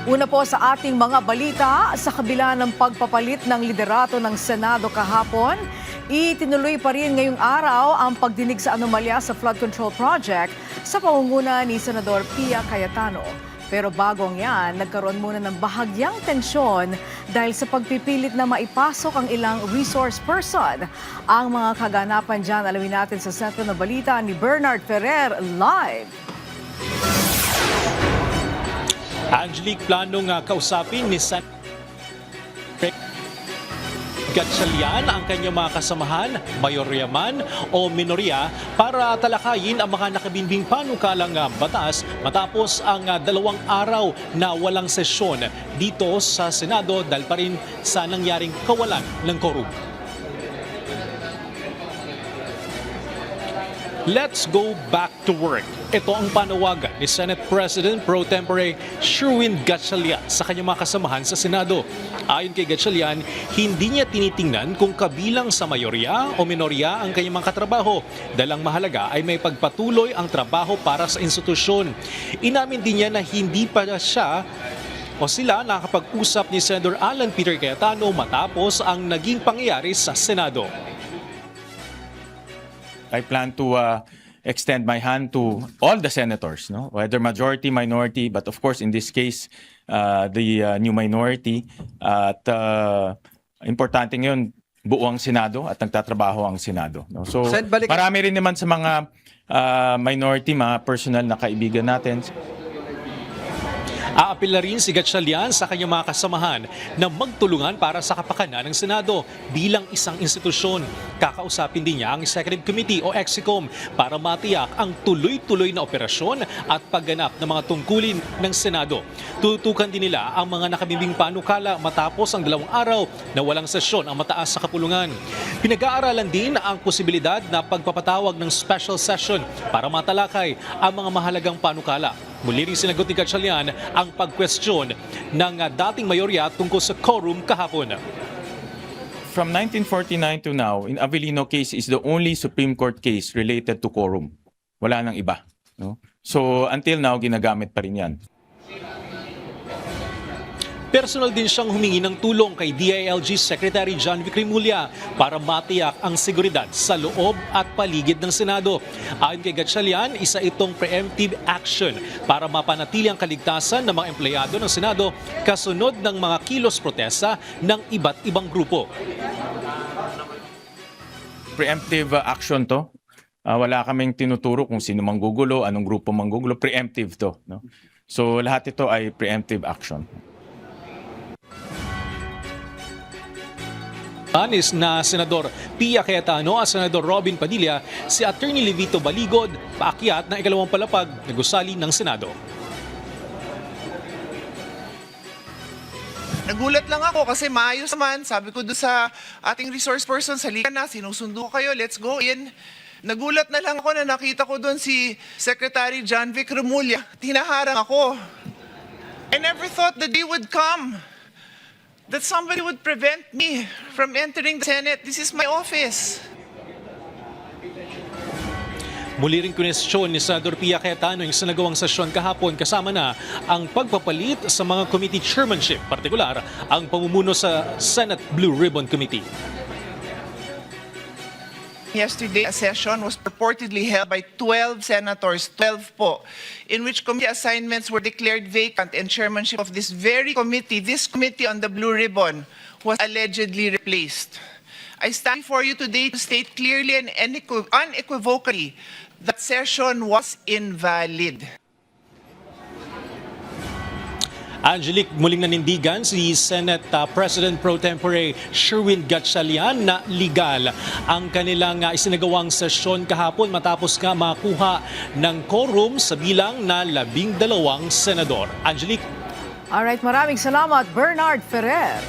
Una po sa ating mga balita, sa kabila ng pagpapalit ng liderato ng Senado kahapon, itinuloy pa rin ngayong araw ang pagdinig sa anomalya sa flood control project sa pangunguna ni Senador Pia Cayetano. Pero bagong yan, nagkaroon muna ng bahagyang tensyon dahil sa pagpipilit na maipasok ang ilang resource person. Ang mga kaganapan dyan, alamin natin sa sentro ng balita ni Bernard Ferrer live. Angelique, planong kausapin ni Sen. Gatchalian ang kanyang mga kasamahan, mayorya man o minorya, para talakayin ang mga nakabinbing panukalang batas matapos ang 2 araw na walang sesyon dito sa Senado dahil pa rin sa nangyaring kawalan ng quorum. Let's go back to work. Ito ang panawagan ni Senate President Pro Tempore Sherwin Gatchalian sa kanyang mga kasamahan sa Senado. Ayon kay Gatchalian, hindi niya tinitingnan kung kabilang sa mayorya o minorya ang kanyang mga katrabaho dahil ang mahalaga ay may pagpatuloy ang trabaho para sa institusyon. Inamin din niya na hindi pa siya o sila nakakapag-usap ni Senator Alan Peter Cayetano matapos ang naging pangyayari sa Senado. I plan to extend my hand to all the senators, no? Whether majority, minority, but of course in this case, the new minority. At importante ngayon, buo ang Senado at nagtatrabaho ang Senado. No? So marami rin naman sa mga minority, mga personal na kaibigan natin. Aapila rin si Gatchalian sa kanyang mga kasamahan na magtulungan para sa kapakanan ng Senado bilang isang institusyon. Kakausapin din niya ang Executive Committee o EXICOM para matiyak ang tuloy-tuloy na operasyon at pagganap ng mga tungkulin ng Senado. Tutukan din nila ang mga nakabimbing panukala matapos ang 2 araw na walang sesyon ang mataas sa kapulungan. Pinag-aaralan din ang posibilidad na pagpapatawag ng special session para matalakay ang mga mahalagang panukala. Muli rin sinagot ni Gatchalian ang pagkwestiyon ng dating mayorya tungkol sa quorum kahapon. From 1949 to now, in Avellino case is the only Supreme Court case related to quorum. Wala nang iba. No? So until now, ginagamit pa rin yan. Personal din siyang humingi ng tulong kay DILG Secretary John Vic Remulla para matiyak ang seguridad sa loob at paligid ng Senado. Ayon kay Gatchalian, isa itong preemptive action para mapanatili ang kaligtasan ng mga empleyado ng Senado kasunod ng mga kilos protesta ng iba't ibang grupo. Preemptive action to. Wala kaming tinuturo kung sino manggugulo, anong grupo manggugulo. Preemptive to. No? So lahat ito ay preemptive action. Anis na Senador Pia Cayetano at Senador Robin Padilla, si Attorney Levito Baligod paakyat ng 2 palapag na gusali ng Senado. Nagulat lang ako kasi maayos naman. Sabi ko doon sa ating resource person, halika na, sinusundo ko kayo, let's go in. Nagulat na lang ako na nakita ko doon si Secretary John Vic Remulla. Tinaharang ako. I never thought the day would come that somebody would prevent me from entering the Senate. This is my office. Muli ring kunestyon ni Senador Pia Cayetano yung sinagawang sesyon kahapon kasama na ang pagpapalit sa mga committee chairmanship, partikular ang pamumuno sa Senate Blue Ribbon Committee. Yesterday, a session was purportedly held by 12 senators, 12 po, in which committee assignments were declared vacant and chairmanship of this very committee, this committee on the Blue Ribbon, was allegedly replaced. I stand before you today to state clearly and unequivocally that session was invalid. Angelique, muling nanindigan si Senate President Pro Tempore Sherwin Gatchalian na legal ang kanilang isinagawang sesyon kahapon matapos makuha ng quorum sa bilang na 12 senador. Angelique. Alright, maraming salamat Bernard Ferrer.